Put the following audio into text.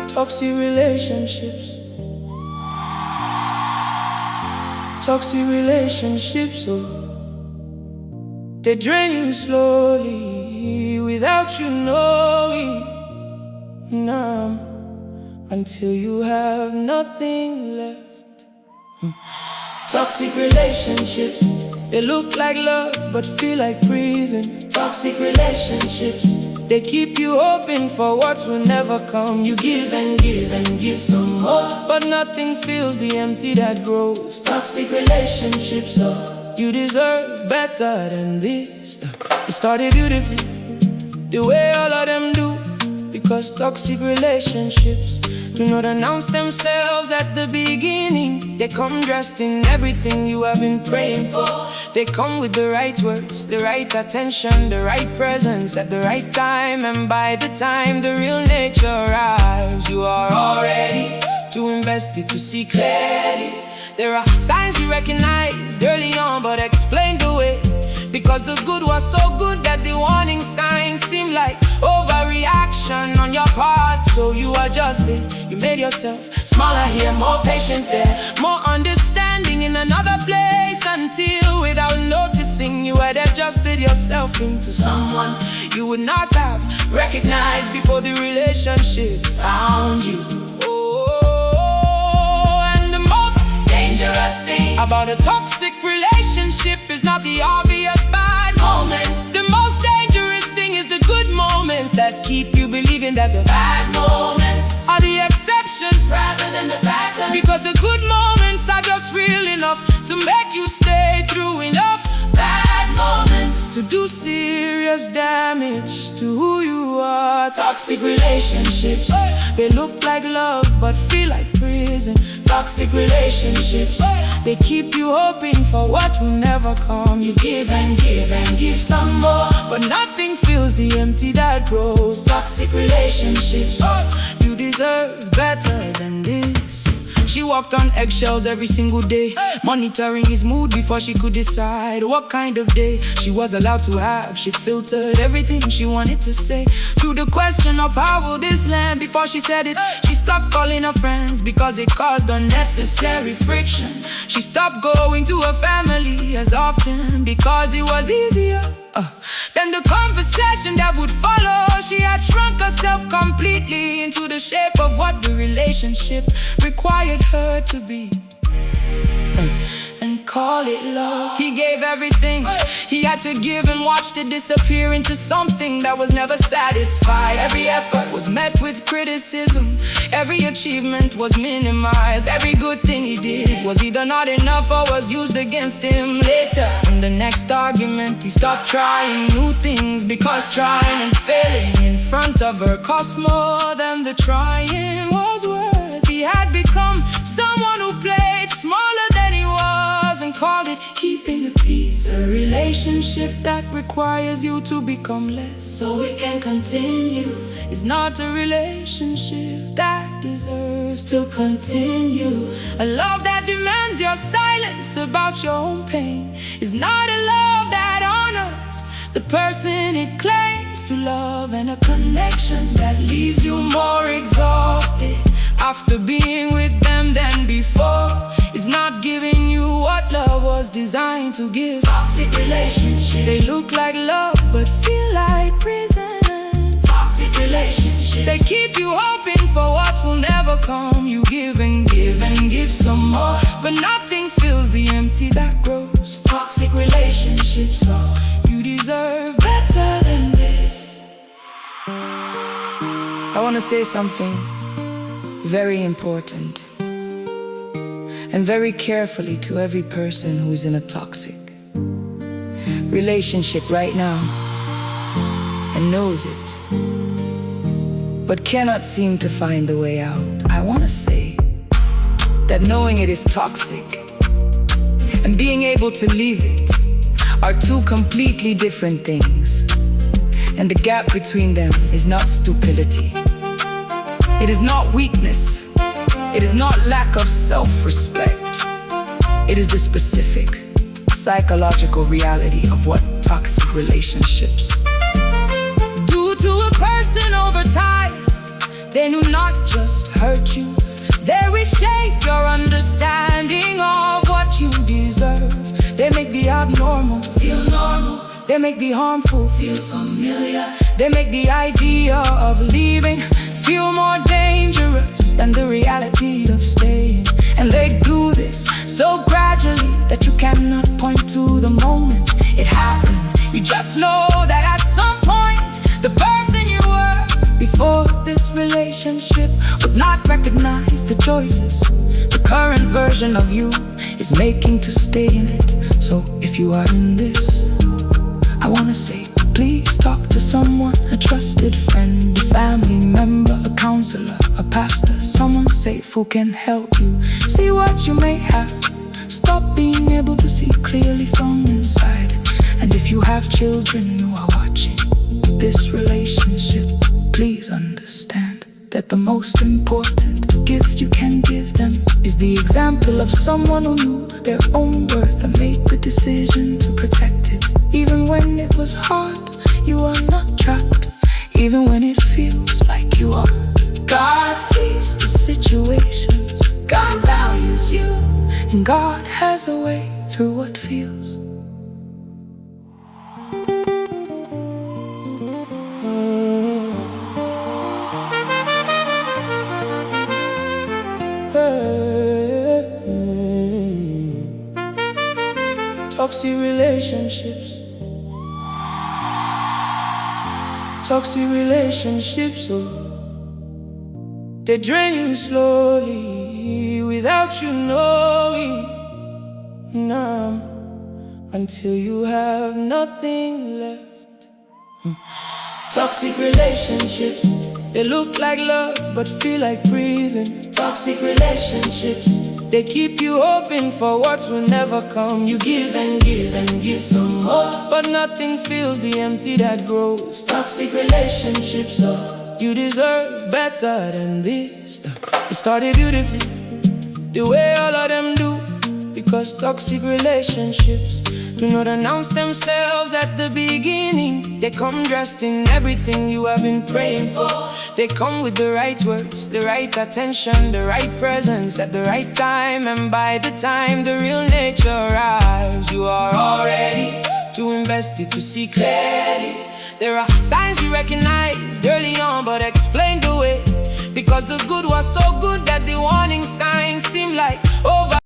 Toxic relationships. Toxic relationships, oh, they drain you slowly without you knowing. Numb until you have nothing left. Toxic relationships, they look like love but feel like prison. Toxic relationships, they keep you hoping for what will never come. You give and give and give some more, but nothing fills the empty that grows. Toxic relationships, oh, you deserve better than this. It started beautifully, the way all of them do, because toxic relationships do not announce themselves at the beginning. They come dressed in everything you have been praying for. They come with the right words, the right attention, the right presence at the right time. And by the time the real nature arrives, you are all ready to invest it, to see clearly. There are signs you recognized early on but explained away, because the good was so good that the warning signs seem like overreaction on your part. So you adjusted, you made yourself smaller here, more patient there, more understanding in another place, until without noticing you had adjusted yourself into someone you would not have recognized before the relationship found you. Thing about a toxic relationship is not the obvious bad moments. The most dangerous thing is the good moments that keep you believing that the bad moments are the exception rather than the pattern, because the good moments are just real enough to make you stay through enough bad moments to do serious damage to who you are. Toxic relationships, they look like love but feel like prison. Toxic relationships, they keep you hoping for what will never come. You give and give and give some more, but nothing fills the empty that grows. Toxic relationships, you deserve better than this. She walked on eggshells every single day, monitoring his mood before she could decide what kind of day she was allowed to have. She filtered everything she wanted to say through the question of how will this land before she said it. She stopped calling her friends because it caused unnecessary friction. She stopped going to her family as often because it was easier. Then the conversation that would follow, she had shrunk herself completely into the shape of what the relationship required her to be, and call it love. He gave everything he had to give and watched it disappear into something that was never satisfied. Every effort was met with criticism, every achievement was minimized. Every good thing he did was either not enough or was used against him later. In the next argument, he stopped trying new things, because trying and failing in front of her cost more than the trying was worth. He had become someone who played smaller than he was and called it keeping the peace. A relationship that requires you to become less so it can continue is not a relationship that deserves to continue. A love that demands your silence about your own pain is not a love that honors the person it claims to love, and a connection that leaves you more exhausted after being with them than before is not giving you what love was designed to give. Toxic relationships, they look like love but feel like prison. Toxic relationships, they keep you hoping for what will never come. You give and give and give some more, but nothing fills the empty that grows. Toxic relationships, oh, you deserve better than this. I want to say something very important and very carefully to every person who is in a toxic relationship right now and knows it but cannot seem to find the way out. I want to say that knowing it is toxic and being able to leave it are two completely different things, and the gap between them is not stupidity. It is not weakness. It is not lack of self-respect. It is the specific, psychological reality of what toxic relationships do to a person over time. They do not just hurt you, they reshape your understanding of what you deserve. They make the abnormal feel normal. They make the harmful feel familiar. They make the idea of leaving feel more dangerous than the reality of staying. And they do this so gradually that you cannot point to the moment it happened. You just know that at some point, the person you were before this relationship would not recognize the choices the current version of you is making to stay in it. So if you are in this, I wanna say, please talk to someone, a trusted friend, a family member, a counselor, a pastor, someone safe who can help you see what you may have. Stop being able to see clearly from inside. And if you have children who are watching this relationship, please understand that the most important gift you can give them is the example of someone who knew their own worth and made the decision to protect it. Even when it was hard, you are not trapped. Even when it feels like you are. God sees the situations, God values you, and God has a way through what feels. Toxic relationships. Toxic relationships, oh, they drain you slowly without you knowing. Nah, until you have nothing left. Toxic relationships, they look like love but feel like prison. Toxic relationships, they keep you hoping for what will never come. You give and give and give some more, but nothing fills the empty that grows. Toxic relationships, oh, you deserve better than this. It started beautifully, the way all of them do. Because toxic relationships do not announce themselves at the beginning. They come dressed in everything you have been praying for. They come with the right words, the right attention, the right presence at the right time. And by the time the real nature arrives, you are all ready to invest it, to see clearly. There are signs you recognized early on, but explained away, because the good was so good that they wanted